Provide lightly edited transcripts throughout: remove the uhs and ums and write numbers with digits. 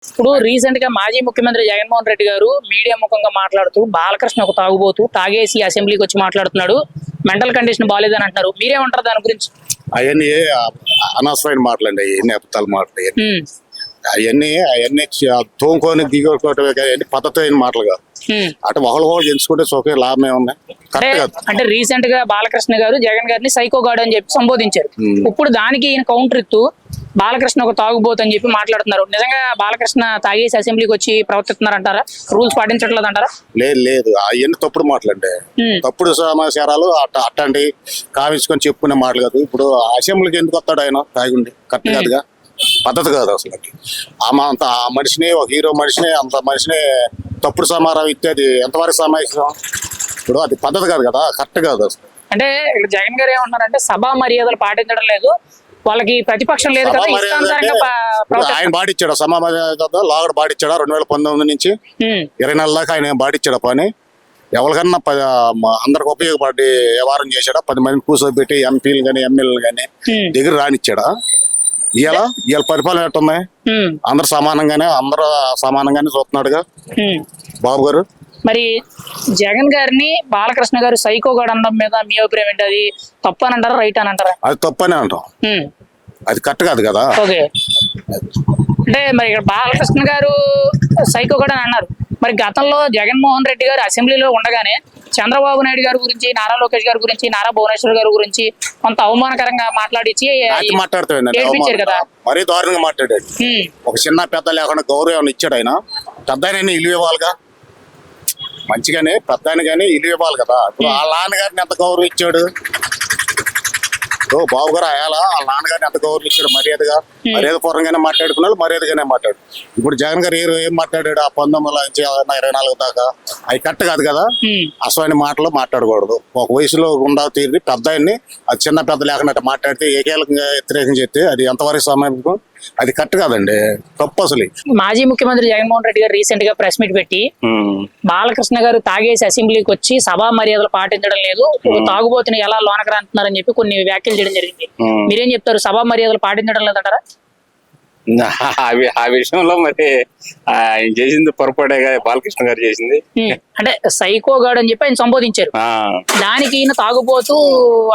ఇప్పుడు రీసెంట్ గా మాజీ ముఖ్యమంత్రి జగన్మోహన్ రెడ్డి గారు మీడియా ముఖంగా మాట్లాడుతూ బాలకృష్ణ ఒక తాగుబోతూ తాగేసి అసెంబ్లీకి వచ్చి మాట్లాడుతున్నాడు, మెంటల్ కండిషన్ బాగాలేదని అంటారు. మీరేమంటారు దాని గురించి? అవన్నీ అనవసరమైన మాటలండి, అవన్నీ అబద్ధాల మాటలు. అవన్నీ తోముకొని దిగొట్టుకోవటం పద్ధతి అయిన మాటలు కాదు. అటు ఒకళ్ళు ఎంచుకుంటే సొకే లాభమే ఉంది. అంటే రీసెంట్ గా బాలకృష్ణ గారు జగన్ గారిని సైకో గాడు అని చెప్పి సంబోధించారు. ఇప్పుడు దానికి ఈయన కౌంటర్ ఇస్తూ బాలకృష్ణ ఒక తాగుబోతు అని చెప్పి మాట్లాడుతున్నారు. నిజంగా బాలకృష్ణ తాగేసి అసెంబ్లీకి వచ్చి ప్రవర్తిస్తున్నారంటారా? రూల్స్ పాటించట్లేదు అంటారా? లేదు అవన్నీ తప్పుడు మాటలండి, తప్పుడు సమాచారాలు అట్టండి కావించుకొని చెప్పుకునే మాటలు కాదు. ఇప్పుడు అసెంబ్లీకి ఎందుకు వస్తాడు ఆయన తాగుండి? కరెక్ట్ కాదుగా, పద్ధతి కాదు అసలు. అంత ఆ మనిషిని, ఒక హీరో మనిషిని, అంత మనిషిని తప్పుడు సమాచారం ఇచ్చేది ఎంతవరకు సమావేశం? ఇప్పుడు అది పద్ధతి కాదు కదా, కరెక్ట్ కాదు అసలు. అంటే జగన్ గారు ఏమంటున్నారంటే సభా మర్యాదలు పాటించడం లేదు, వాళ్ళకి ప్రతిపక్షం లేదు కదా. ఆయన బాడిచ్చాడు సమావేశం, లాగడ బాడిచ్చాడా 2019 నుంచి 20 నెలల దాకా ఆయన బాడిచ్చాడు పని. ఎవరికన్నా అందరికి ఉపయోగపడి వ్యవహారం చేశాడా? 10 మందిని కూర్చోబెట్టి ఎంపీలు కానీ ఎమ్మెల్యేలు కానీ దగ్గర రానిచ్చాడా? ఇవాళ పరిపాలన ఎట్టున్నాయి? అందరు సమానంగానే చూస్తున్నాడుగా బాబు గారు. మరి జగన్ గారిని బాలకృష్ణ గారు సైకో గాడు అనడం మీద మీ అభిప్రాయం ఏంటి? అది తప్పు అని అంటారా, రైట్ అని అంటారా? అది తప్పని అంటాం, అది కరెక్ట్ కాదు కదా. ఓకే, అంటే మరి ఇక్కడ బాలకృష్ణ గారు సైకో గాడు అని అన్నారు. మరి గతంలో జగన్మోహన్ రెడ్డి గారు అసెంబ్లీలో ఉండగానే చంద్రబాబు నాయుడు గారి గురించి, నారా లోకేష్ గారి గురించి, నారా భువనేశ్వర్ గారి గురించి కొంత అవమానకరంగా మాట్లాడించి ఏడ్పించారు కదా. మరీ దారుణంగా మాట్లాడాడు. ఒక చిన్న పెద్ద లేకుండా గౌరవం ఇచ్చాడు ఆయన. పెద్ద ఆయన ఇల్లు ఇవ్వాలిగా, మంచిగానే పెద్ద ఆయన కానీ ఇల్లు ఇవ్వాలి కదా. ఇప్పుడు వాళ్ళ నాన్నగారిని ఎంత గౌరవం ఇచ్చాడు? బాబు గారు అయాలా వాళ్ళ నాన్నగారిని ఎంత గౌరవం ఇచ్చాడు? మర్యాద పూర్వంగానే మాట్లాడుకున్నాడు, మర్యాదగానే మాట్లాడు. ఇప్పుడు జగన్ గారు ఏం మాట్లాడాడు? ఆ 1924 దాకా అవి కరెక్ట్ కాదు కదా. అసలు మాటలు మాట్లాడకూడదు. ఒక వయసులో ఉండా తీరి పెద్ద ఆయన్ని అది చిన్న పెద్ద లేకుండా మాట్లాడితే ఏకేలంగా వ్యతిరేకం చేస్తే అది ఎంతవరకు సమయం? అది కరెక్ట్ కాదండి, తప్పు అసలు. మాజీ ముఖ్యమంత్రి జగన్మోహన్ రెడ్డి గారు రీసెంట్ గా ప్రెస్ మీట్ పెట్టి బాలకృష్ణ గారు తాగేసి అసెంబ్లీకి వచ్చి సభా మర్యాదలు పాటించడం లేదు, తాగుబోతుని ఎలా లోనకు రాంటున్నారని చెప్పి కొన్ని వ్యాఖ్యలు చేయడం జరిగింది. మీరేం చెప్తారు? సభా మర్యాదలు పాటించడం లేదంటారా? ఆ విషయంలో మరి ఆయన చేసింది పొరపాటే కదా, బాలకృష్ణ గారు చేసింది. అంటే సైకో గాడు అని చెప్పి ఆయన సంబోధించారు. దానికి ఈయన తాగుబోతూ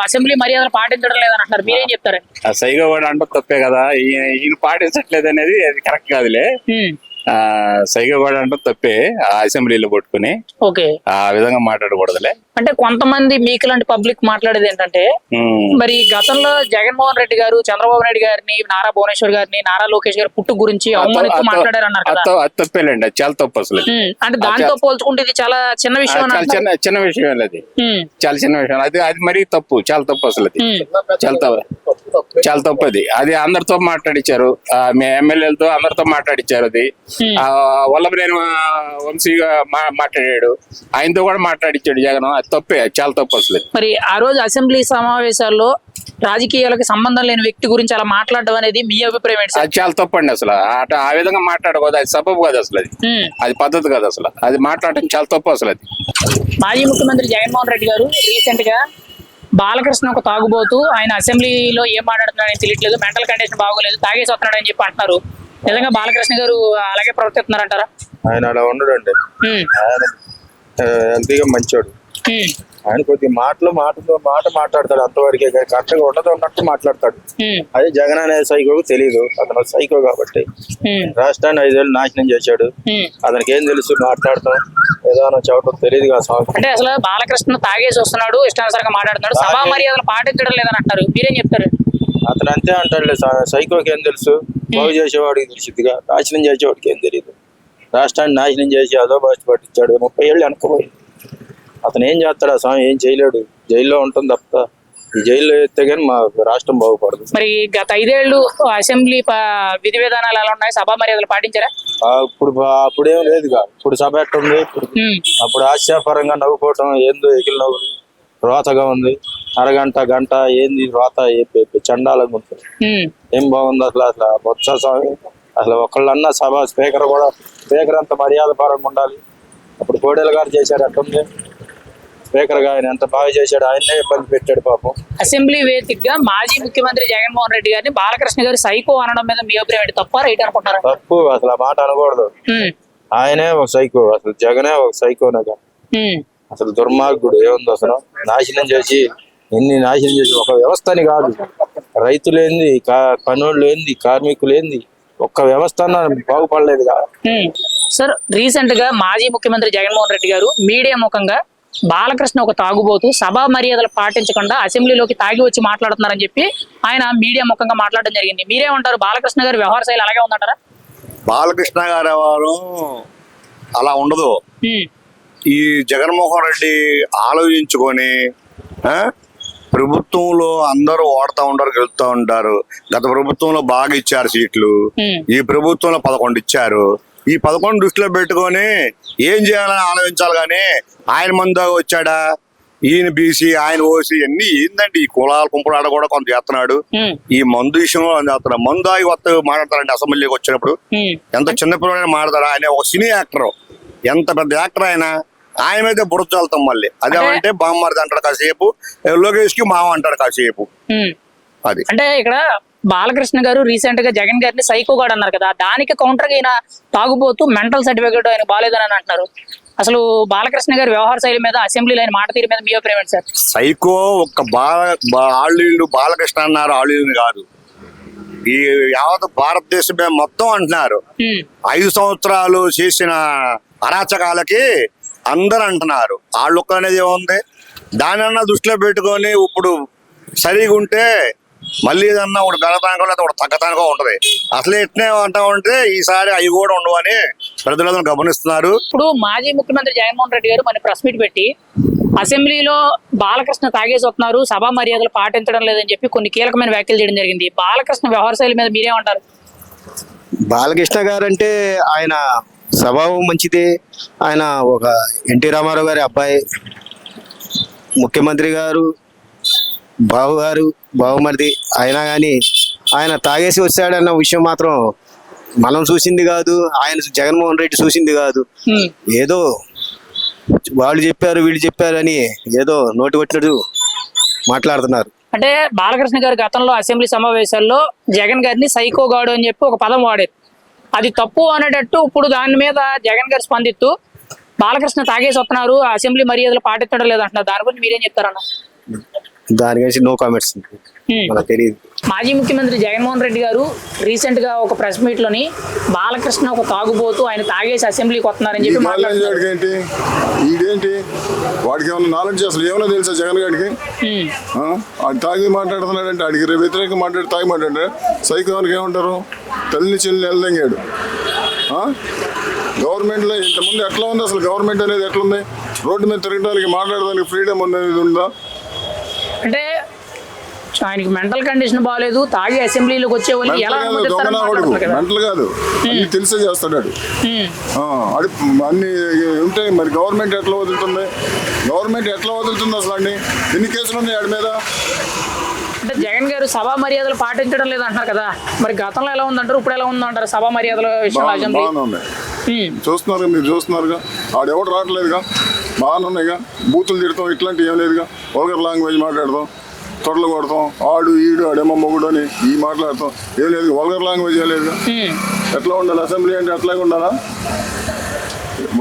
అసెంబ్లీ మర్యాదలు పాటించడం లేదని అంటారు. మీరేం చెప్తారు? సైకో గాడు అంటే తప్పే కదా, ఈయన పాటించట్లేదు అనేది అది కరెక్ట్ కాదులే. సైకో గాడు అంటే తప్పే, అసెంబ్లీలో పట్టుకుని ఆ విధంగా మాట్లాడకూడదులే. అంటే కొంతమంది మీకు లాంటి పబ్లిక్ మాట్లాడేది ఏంటంటే, మరి గతంలో జగన్మోహన్ రెడ్డి గారు చంద్రబాబు నాయుడు గారిని, నారా భువనేశ్వర్ గారిని, నారా లోకేష్ గారి పుట్టు గురించి అవమానిస్తూ మాట్లాడారు అన్నారు కదా. అది తప్పేలేండి, అది చాలా తప్పు అసలు. అంటే దాంతో పోల్చుకుంటే ఇది చాలా చిన్న విషయం, చిన్న విషయం అది, చాలా చిన్న విషయం. అది మరీ తప్పు, చాలా తప్పు అసలు. అది చాలా తప్పు. అది అందరితో మాట్లాడించారు, మీ ఎమ్మెల్యేలతో అందరితో మాట్లాడించారు. అది వల్లభనేని వంశీగా మాట్లాడాడు, ఆయనతో కూడా మాట్లాడించాడు జగన్. అది తప్పే, చాలా తప్పు అసలు. మరి ఆ రోజు అసెంబ్లీ సమావేశాల్లో రాజకీయాలకు సంబంధం లేని వ్యక్తి గురించి అలా మాట్లాడడం అనేది మీ అభిప్రాయం ఏంటి? అది చాలా తప్పండి అసలు. ఆ విధంగా మాట్లాడకూడదు, అది సబబు కాదు అసలు. అది పద్ధతి కాదు అసలు, అది మాట్లాడటం చాలా తప్పు అసలు. అది మాజీ ముఖ్యమంత్రి జగన్మోహన్ రెడ్డి గారు రీసెంట్ గా బాలకృష్ణ ఒక తాగుబోతూ, ఆయన అసెంబ్లీలో ఏం మాట్లాడుతున్నాడని తెలియట్లేదు, మెంటల్ కండిషన్ బాగోలేదు, తాగేసి వస్తున్నాడు అని చెప్పి అంటున్నారు. నిజంగా బాలకృష్ణ గారు అలాగే ప్రవర్తిస్తున్నారంటారా? ఆయన అలా ఉండడండి, ఆయన హెల్తీగా మంచోడు. ఆయన కొద్ది మాట మాట్లాడతాడు అంతవరకే, కరెక్ట్ గా ఉండదు అన్నట్టు మాట్లాడతాడు. అది జగన్ అనే సైకో తెలియదు, అతను సైకో కాబట్టి రాష్ట్రాన్ని 5 ఏళ్ళు నాశనం చేశాడు. అతనికి ఏం తెలుసు మాట్లాడతాం, ఏదైనా చెప్పడం తెలియదు కదా. అంటే అసలు బాలకృష్ణ తాగేసి వస్తున్నాడు, ఇష్టానుసారంగా మాట్లాడుతున్నాడు, సభా మర్యాదలు పాటించడం లేదని అంటారు. మీరేం చెప్తారు? అతను అంతే అంటాడు, సైకోకి ఏం తెలుసు? బాగు చేసేవాడికి తెలిసిద్దిగా, నాశనం చేసేవాడికి ఏం తెలియదు. రాష్ట్రాన్ని నాశనం చేసి అదో బాధ పట్టించాడు. 30 ఏళ్ళు వెనకపోయి అతను ఏం చేస్తాడు? ఆ స్వామి ఏం చేయలేడు, జైల్లో ఉంటుంది తప్ప. ఈ జైల్లో ఎత్తే కానీ మా రాష్ట్రం బాగుపడదు. మరి గత 5 ఏళ్ళు అసెంబ్లీ విధి విధానాలు ఎలా ఉన్నాయి? సభా మర్యాదలు పాటించారా? అప్పుడేం లేదుగా. ఇప్పుడు సభ ఎట్టుంది? అప్పుడు హాస్యాపరంగా నవ్వుకోవటం ఏందో, ఎగిలి నవ్వు రోతగా ఉంది. అరగంట గంట ఏంది రోత, చండాలంగా ఉంటుంది. ఏం బాగుంది అసలు. బొత్స స్వామి అసలు ఒకళ్ళన్నా సభ స్పీకర్ అంత మర్యాద పరంగా ఉండాలి. అప్పుడు కోడెల గారు చేశారు, ఎట్టుంది? స్పీకర్ గా ఆయన ఎంత బాగా చేశాడు, ఆయన్నే ఇబ్బంది పెట్టాడు పాపం. అసెంబ్లీ వేదికగా మాజీ ముఖ్యమంత్రి జగన్మోహన్ రెడ్డి గారిని బాలకృష్ణ గారు సైకో అనడం మీద మీ అభిప్రాయం ఏంటి? తప్ప రైట్ అనుకుంటారా? తప్పు, అసలు ఆ మాట అనకూడదు. ఆయనే ఒక సైకో, అసలు జగనే ఒక సైకోనగా. అసలు దుర్మార్గుడు. ఏముంది అసలు నాశనం చేసి ఎన్ని నాశనం చేసి ఒక వ్యవస్థని కాదు, రైతులేంది, పనులు ఏంది, కార్మికులు ఏంది, ఒక్క వ్యవస్థ బాగుపడలేదు కదా. సార్ రీసెంట్ గా మాజీ ముఖ్యమంత్రి జగన్మోహన్ రెడ్డి గారు మీడియా ముఖంగా బాలకృష్ణ ఒక తాగుబోతూ సభా మర్యాదలు పాటించకుండా అసెంబ్లీలోకి తాగి వచ్చి మాట్లాడుతున్నారని చెప్పి ఆయన మీడియా ముఖంగా మాట్లాడడం జరిగింది. మీరేమంటారు? బాలకృష్ణ గారి వ్యవహార శైలి అలాగే ఉందంటారా? బాలకృష్ణ గారి వారు అలా ఉండదు. ఈ జగన్మోహన్ రెడ్డి ఆలోచించుకొని ప్రభుత్వంలో అందరూ ఓడతా ఉంటారు, గెలుస్తూ ఉంటారు. గత ప్రభుత్వంలో బాగా ఇచ్చారు సీట్లు, ఈ ప్రభుత్వంలో 11 ఇచ్చారు. ఈ 11 దృష్టిలో పెట్టుకొని ఏం చేయాలని ఆలోచించాలి. కానీ ఆయన మందు వచ్చాడా, ఈయన బీసీ, ఆయన ఓసీ, అన్ని ఏందండి ఈ కులాల కుంపులాడ కూడా కొంత చేస్తున్నాడు. ఈ మందు విషయంలో చేస్తున్నాడు. మందు ఆగి వస్తే మాట్లాడతారండి అసెంబ్లీకి వచ్చినప్పుడు. ఎంత చిన్నపిల్లడైనా మాట్లాడతాడు. ఆయన ఒక సినీ యాక్టర్, ఎంత పెద్ద యాక్టర్ ఆయన మీద బురద చల్తాం. మళ్ళీ అదేమంటే బామ్మర్ది అంటాడు కాసేపు, లోకేష్ కి మామ అంటాడు కాసేపు. అది అంటే ఇక్కడ బాలకృష్ణ గారు రీసెంట్ గా జగన్ గారిని సైకోగాడు అన్నారు కదా, దానికి కౌంటర్ గా ఈయన తాగుబోతూ మెంటల్ సర్టిఫికేట్ ఆయన బాలేదని అంటున్నారు. అసలు బాలకృష్ణ గారి వ్యవహార శైలి మీద, అసెంబ్లీలో ఆయన మాట తీరు మీద మీ అభిప్రాయం ఏంటి సార్? సైకో ఒక్క ఆళ్ళు బాలకృష్ణ అన్నారు, ఆళ్ళు కాదు, ఈ యావత్ భారతదేశమే మొత్తం అంటున్నారు. 5 సంవత్సరాలు చేసిన అరాచకాలకి అందరు అంటున్నారు. వాళ్ళు ఒక్క అనేది ఏముంది, దానన్నా దృష్టిలో పెట్టుకొని ఇప్పుడు సరిగా ఉంటే మళ్ళీ ఏదన్నా ఒకటి గలతానికో లేదా ఒకటి తగ్గతానికో ఉంటది. అసలు ఎట్నే అంటా ఉంటే ఈసారి అవి కూడా ఉండవని ప్రజలందరూ గమనిస్తున్నారు. ఇప్పుడు మాజీ ముఖ్యమంత్రి జగన్మోహన్ రెడ్డి గారు మన ప్రెస్ మీట్ పెట్టి అసెంబ్లీలో బాలకృష్ణ తాగేసి వస్తున్నారు, సభా మర్యాదలు పాటించడం లేదని చెప్పి కొన్ని కీలకమైన వ్యాఖ్యలు చేయడం జరిగింది. బాలకృష్ణ వ్యవహార శైలి మీద మీరేమంటారు? బాలకృష్ణ గారు అంటే ఆయన స్వభావం మంచిది. ఆయన ఒక ఎన్టీ రామారావు గారి అబ్బాయి, ముఖ్యమంత్రి గారు బావమరిది. అయినా కానీ ఆయన తాగేసి వచ్చాడన్న విషయం మాత్రం మనం చూసింది కాదు, ఆయన జగన్మోహన్ రెడ్డి చూసింది కాదు. ఏదో వాళ్ళు చెప్పారు వీళ్ళు చెప్పారు అని ఏదో నోటి వచ్చినట్టు మాట్లాడుతున్నారు. అంటే బాలకృష్ణ గారు గతంలో అసెంబ్లీ సమావేశాల్లో జగన్ గారిని సైకోగాడు అని చెప్పి ఒక పదం వాడారు. అది తప్పు అనేటట్టు ఇప్పుడు దాని మీద జగన్ గారు స్పందిస్తూ బాలకృష్ణ తాగేసి వస్తున్నారు, అసెంబ్లీ మర్యాదలు పాటించడం లేదంటున్నారు. దాని గురించి మీరేం చెప్తారన్న? దాని గురించి నో కామెంట్స్, మనకు తెలియదు. మాజీ ముఖ్యమంత్రి జగన్మోహన్ రెడ్డి గారు రీసెంట్ గా ఒక ప్రెస్ మీట్ లోని బాలకృష్ణ ఒక తాగుబోతూ ఆయన తాగేసి అసెంబ్లీకి వస్తున్నారని చెప్పి మాట్లాడుతున్నారు. ఇదేంటి వాడికి ఏమన్నా నాలెడ్జ్ అసలు ఏమన్నా తెలుసా జగన్ గారికి? తాగి మాట్లాడుతున్నాడంటే ఆడికి వ్యతిరేకంగా తాగి మాట్లాడారు. సైకోనికి ఏమంటారు? తల్లిని చెల్లిని ఎల్లంగాడు. గవర్నమెంట్లో ఇంతకుముందు ఎట్లా ఉంది అసలు? గవర్నమెంట్ అనేది ఎట్లుంది? రోడ్డు మీద తిరగడానికి మాట్లాడడానికి ఫ్రీడమ్ అనేది ఉందా? అంటే ఆయనకి మెంటల్ కండిషన్ బాగాలేదు, తాగి అసెంబ్లీలోకి వచ్చే వాళ్ళు ఎలా మెంటల్ కాదు, అన్ని తెలిసే చేస్తాడు. అన్ని ఉంటాయి. మరి గవర్నమెంట్ ఎట్లా వదులుతుంది? అసలు అన్ని ఎన్ని కేసులు ఉన్నాయి ఆడి మీద? అంటే జగన్ గారు సభా మర్యాదలు పాటించడం లేదు అంటున్నారు కదా, మరి గతంలో ఎలా ఉందంటారు, ఇప్పుడు ఎలా ఉందంటారు సభా మర్యాదల విషయంలో? చూస్తున్నారు, మీరు చూస్తున్నారుగా, ఆడెవడు రావట్లేదుగా, బాగానే ఉన్నాయిగా. బూతులు తిడతాం, ఇట్లాంటివి ఏం లేదుగా. వల్గర్ లాంగ్వేజ్ మాట్లాడతాం, తొడలు కొడతాం, ఆడు ఈడు ఆడేమో మొగుడు అని ఈ మాట్లాడతాం, ఏం లేదు. వల్గర్ లాంగ్వేజ్ ఏం లేదుగా. ఎట్లా ఉండాలి అసెంబ్లీ అంటే? అట్లాగే ఉండాలా?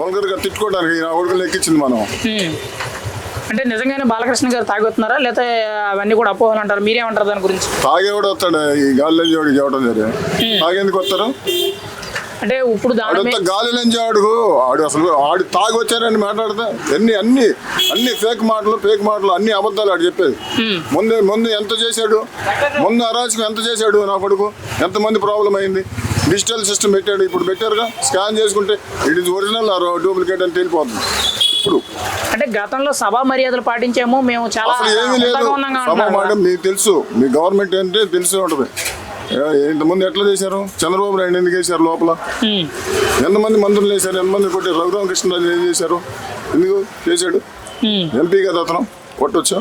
వల్గర్గా తిట్టుకోవడానికి నా కొడుకులు ఎక్కించింది మనం. అంటే నిజంగానే బాలకృష్ణ గారు తాగొస్తున్నారా లేకపోతే అవన్నీ కూడా అపోహలు అంటారు? మీరేమంటారు దాని గురించి? తాగేవాడు వస్తాడు, ఈ గాలి చెప్పడం జరిగింది. తాగేందుకు వస్తారు? అంటే ఇప్పుడు గాలి లంచాడు ఆడు, అసలు ఆడు తాగి వచ్చారని మాట్లాడితే అన్ని ఫేక్ మాటలు, అన్ని అబద్ధాలు ఆడు చెప్పేది. ముందు ఎంత చేశాడు, అరాచకం ఎంత చేశాడు నా కొడుకు, ఎంతమంది ప్రాబ్లం అయింది. డిజిటల్ సిస్టమ్ పెట్టాడు, ఇప్పుడు పెట్టారుగా, స్కాన్ చేసుకుంటే it is original are duplicate అని తెలిపోతుంది. ఇప్పుడు అంటే గతంలో సభా మర్యాదలు పాటించాము మేము, చాలా ఏమీ లేదు. సభ మాట మీకు తెలుసు, మీ గవర్నమెంట్ అంటే తెలిసే ఉంటుంది. ఇంతమంది ఎట్లా చేశారు? చంద్రబాబు నాయుడు ఎందుకు వేశారు లోపల? ఎంతమంది మంత్రులు వేశారు, ఎంతమంది కొట్టారు? రఘురామకృష్ణరాజు ఏం చేశారు? ఎందుకు చేశాడు? ఎంపీ కదా అతను, కొట్టొచ్చా?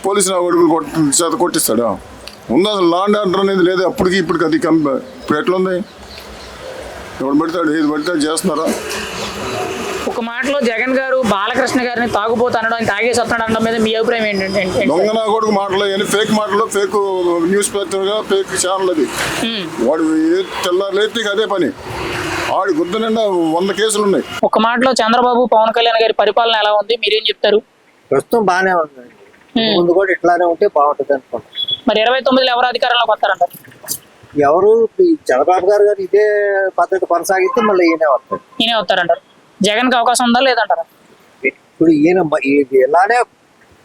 పోలీసు అడుగులు కొట్టిస్తాడా? ఉందా అసలు? లా అండ్ ఆర్డర్ అనేది లేదు అప్పటికి ఇప్పటికి. అది ఇప్పుడు ఎట్లుంది? ఎవడు పడతాడు, ఏది పడతాడు చేస్తున్నారా? ఒక మాటలో జగన్ గారు బాలకృష్ణ గారిని తాగుబోతు అనడం, ఆయన తాగేసి వస్తున్నాడు అనడం మీద మీ అభిప్రాయం ఏంటంటే? దొంగన కొడుకు మాటలు ఫేక్ మాటలు, ఫేక్ న్యూస్ పేపర్ గా ఫేక్ ఛానల్ అది. వాడు తెల్లారులేతికి అదే పని. ఆడి గుద్ద నిండా 100 కేసులు ఉన్నాయి. ఒక మాటలో చంద్రబాబు పవన్ కళ్యాణ్ గారి పరిపాలన ఎలా ఉంది, మీరేం చెప్తారు? ప్రస్తుతం బాగానే ఉందండి, ముందు కూడా ఇట్లానే ఉంటే బాగుంటుంది అనుకుంటున్నాను. మరి 29లో ఎవరు అధికారంలోకి వస్తారంటారు? ఎవరు ఈ చంద్రబాబు గారు ఇదే పద్ధతి కొనసాగితే మళ్ళీ ఈయనే వస్తారు. ఈయనే వస్తారంటారు. జగన్ కి అవకాశం ఉందా లేదంటారా? ఇప్పుడు ఇలానే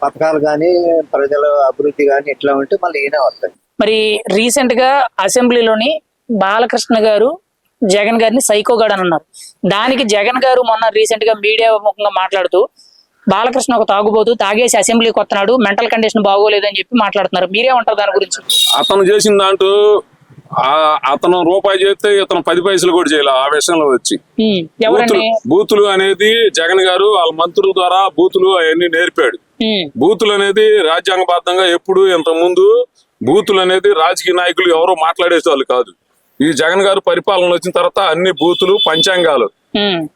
పథకాలు కానీ ప్రజల అభివృద్ధి కానీ ఇట్లా ఉంటే మళ్ళీ ఈయనే వస్తాయి. మరి రీసెంట్ గా అసెంబ్లీలోని బాలకృష్ణ గారు జగన్ గారిని సైకోగాడు అని అన్నారు. దానికి జగన్ గారు మొన్న రీసెంట్ గా మీడియా ముఖంగా మాట్లాడుతూ బాలకృష్ణ ఒక తాగుబోతు, తాగేసి అసెంబ్లీకి వస్తున్నాడు, మెంటల్ కండిషన్ బాగోలేదని చెప్పి మాట్లాడుతున్నారు. మీరేమంటారు దాని గురించి? అతను చేసిన దాంట్లో అతను రూపాయి చేస్తే ఇతను 10 పైసలు కూడా చేయాలి. ఆ విషయంలో వచ్చి ఎవరండి? బూతులు అనేది జగన్ గారు వాళ్ళ మంత్రుల ద్వారా బూతులు అవన్నీ నేర్పాడు. బూతులు అనేది రాజ్యాంగబద్ధంగా ఎప్పుడు ఇంత ముందు బూతులు అనేది రాజకీయ నాయకులు ఎవరో మాట్లాడేసేవాళ్ళు కాదు. ఈ జగన్ గారు పరిపాలన వచ్చిన తర్వాత అన్ని బూతులు, పంచాంగాలు,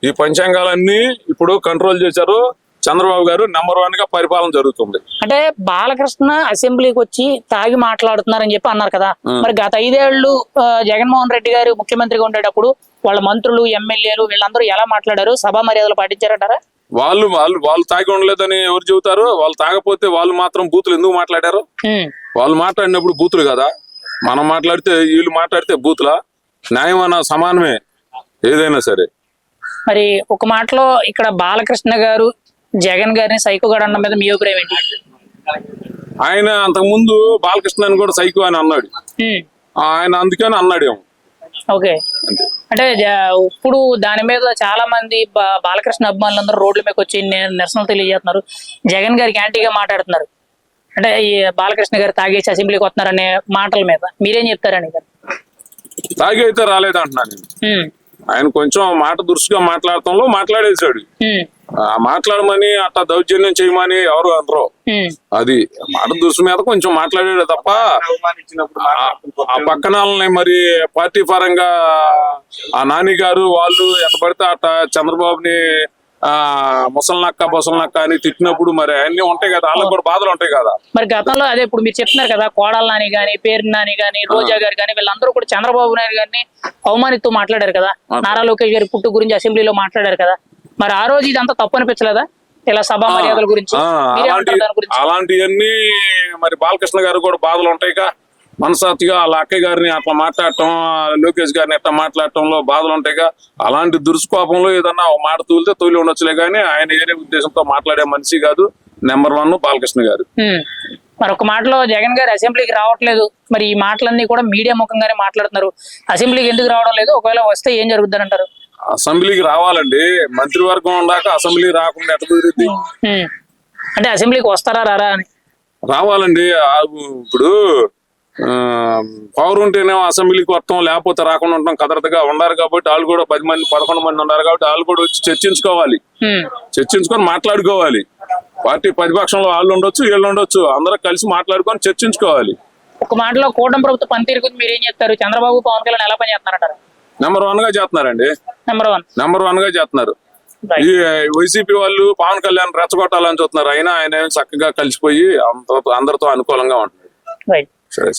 ఈ పంచాంగాలన్నీ ఇప్పుడు కంట్రోల్ చేశారు. చంద్రబాబు గారు నెంబర్ 1 గా పరిపాలన జరుగుతుంది. అంటే బాలకృష్ణ అసెంబ్లీకి వచ్చి తాగి మాట్లాడుతున్నారని చెప్పి అన్నారు కదా. మరి గత 5 ఏళ్లు జగన్మోహన్ రెడ్డి గారు ముఖ్యమంత్రిగా ఉండేటప్పుడు వాళ్ళ మంత్రులు, ఎమ్మెల్యేలు వీళ్ళందరూ ఎలా మాట్లాడారు? సభా మర్యాదలు పాటించారంటారా? వాళ్ళు తాగి ఉండలేదని ఎవరు చెబుతారు? వాళ్ళు తాగపోతే వాళ్ళు మాత్రం బూతులు ఎందుకు మాట్లాడారు? వాళ్ళు మాట్లాడినప్పుడు బూతులు కదా, మనం మాట్లాడితే వీళ్ళు మాట్లాడితే బూతులా? న్యాయం అన్న సమానమే ఏదైనా సరే. మరి ఒక మాటలో ఇక్కడ బాలకృష్ణ గారు జగన్ గారిని సైకోగాడు అన్న మీద మీ అభిప్రాయం ఏంటి? ఆయన అంతకు ముందు బాలకృష్ణ కూడా సైకో అని అన్నాడు. ఆయన అందుకని అన్నాడేమో. ఓకే. అంటే ఇప్పుడు దాని మీద చాలా మంది బాలకృష్ణ అభిమానులందరూ రోడ్ల మీదకి వచ్చి నిరసనలు తెలియజేస్తున్నారు, జగన్ గారికి యాంటీగా మాట్లాడుతున్నారు. అంటే ఈ బాలకృష్ణ గారు తాగేసి అసెంబ్లీకి వస్తున్నారు అనే మాటల మీద మీరేం చెప్తారని? తాగి అయితే రాలేదంటున్నాను నేను. ఆయన కొంచెం మాట దురుసుగా మాట్లాడటంలో మాట్లాడేశాడు. మాట్లాడమని అట్లా దౌర్జన్యం చేయమని ఎవరు అనరు. అది మాట దురుసు మీద కొంచెం మాట్లాడాడు తప్ప ఆ పక్కన వాళ్ళని మరి పార్టీ పరంగా ఆ నాని గారు వాళ్ళు ఎట్ట పడితే అట్ట చంద్రబాబుని ముసలనక్క బొసలనక్క అని తిట్టినప్పుడు మరి అన్ని ఉంటాయి కదా, వాళ్ళకి కూడా బాధలు ఉంటాయి కదా. మరి గతంలో అదే ఇప్పుడు మీరు చెప్తున్నారు కదా, కోడల నాని గాని, పేరు నాని గాని, రోజా గారు గాని వీళ్ళందరూ కూడా చంద్రబాబు నాయుడు గారిని అవమానిస్తూ మాట్లాడారు కదా. నారా లోకేష్ గారి పుట్టు గురించి అసెంబ్లీలో మాట్లాడారు కదా. మరి ఆ రోజు ఇదంతా తప్పు అనిపించలేదా? ఇలా సభా మర్యాదల గురించి అలాంటివన్నీ మరి బాలకృష్ణ గారు కూడా బాధలు ఉంటాయిగా. మనసాక్షిగా వాళ్ళ అక్కయ్య గారిని అట్లా మాట్లాడటం, లోకేష్ గారిని అట్లా మాట్లాడటంలో బాధలు ఉంటాయిగా. అలాంటి దురుసుకోపంలో ఏదన్నా ఒక మాట తూలితే తూలి ఉండొచ్చులే కానీ ఆయన వేరే ఉద్దేశంతో మాట్లాడే మనిషి కాదు. నెంబర్ 1 బాలకృష్ణ గారు. మరి ఒక మాటలో జగన్ గారు అసెంబ్లీకి రావట్లేదు, మరి ఈ మాటలన్నీ కూడా మీడియా ముఖంగానే మాట్లాడుతున్నారు. అసెంబ్లీకి ఎందుకు రావడం లేదు? ఒకవేళ వస్తే ఏం జరుగుతుంది అంటారు? అసెంబ్లీకి రావాలండి. మంత్రివర్గం ఉండాక అసెంబ్లీ రాకుండా ఎట్లా కుదిరింది? అంటే అసెంబ్లీకి వస్తారా రారా అని? రావాలండి. ఇప్పుడు పవర్ ఉంటేనేమో అసెంబ్లీకి వస్తాం, లేకపోతే రాకుండా ఉంటాం కదరతగా ఉండారు. కాబట్టి వాళ్ళు కూడా 10 మంది 11 మంది ఉన్నారు కాబట్టి వాళ్ళు కూడా వచ్చి చర్చించుకోవాలి, చర్చించుకొని మాట్లాడుకోవాలి. పార్టీ ప్రతిపక్షంలో వాళ్ళు ఉండొచ్చు, వీళ్ళు ఉండొచ్చు, అందరూ కలిసి మాట్లాడుకొని చర్చించుకోవాలి. ఒక మాటలో కూటమి ప్రభుత్వ పనితీరు గురించి మీరు ఏం చెప్తారు? చంద్రబాబు పవన్ కళ్యాణ్ ఎలా పని చేస్తున్నారంటారు? నెంబర్ 1 గా చేస్తున్నారండి. నెంబర్ 1 గా చేస్తున్నారు. ఈ వైసీపీ వాళ్ళు పవన్ కళ్యాణ్ రెచ్చగొట్టాలని చూస్తున్నారు. అయినా ఆయన చక్కగా కలిసిపోయి అందరితో అనుకూలంగా ఉంటున్నారు. రైట్. సరే.